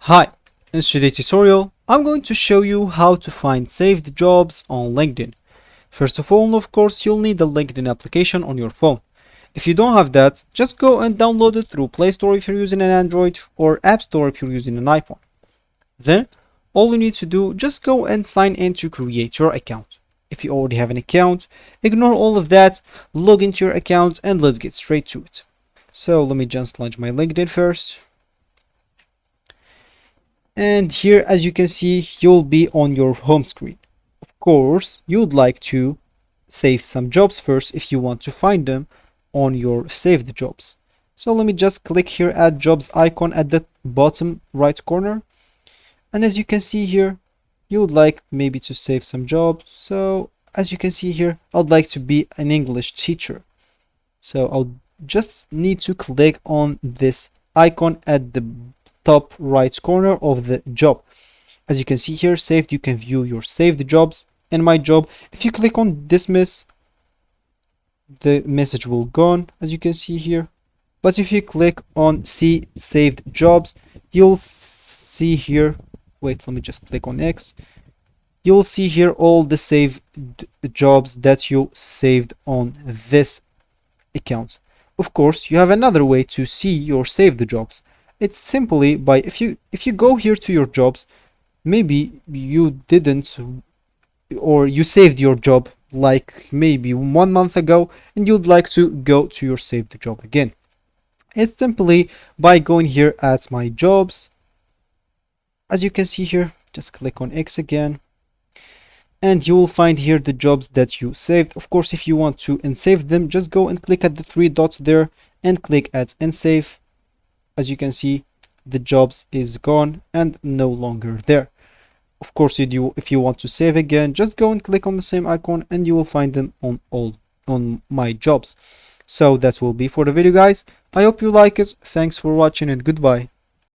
Hi, in today's tutorial, I'm going to show you how to find saved jobs on LinkedIn. First of all, of course, you'll need the LinkedIn application on your phone. If you don't have that, just go and download it through Play Store if you're using an Android or App Store if you're using an iPhone. Then, all you need to do, just go and sign in to create your account. If you already have an account, ignore all of that, log into your account, and let's get straight to it. So let me just launch my LinkedIn first. And here, as you can see, you'll be on your home screen. Of course, you'd like to save some jobs first if you want to find them on your saved jobs. So let me just click here, add jobs icon at the bottom right corner. And as you can see here, you would like maybe to save some jobs. So as you can see here, I'd like to be an English teacher. So I'll just need to click on this icon at the top right corner of the job. As you can see here, saved, you can view your saved jobs and my job. If you click on dismiss, the message will gone, as you can see here. But if you click on see saved jobs, you'll see here, wait, let me just click on X. You'll see here all the saved jobs that you saved on this account. Of course, you have another way to see your saved jobs. It's simply by if you go here to your jobs, maybe you didn't, or you saved your job like maybe 1 month ago and you'd like to go to your saved job again. It's simply by going here at my jobs. As you can see here, just click on X again and you will find here the jobs that you saved. Of course, if you want to unsave them, just go and click at the three dots there and click at unsave. As you can see, the jobs is gone and no longer there. Of course, if you want to save again, just go and click on the same icon and you will find them on my jobs. So that will be for the video, guys. I hope you like it. Thanks for watching and goodbye.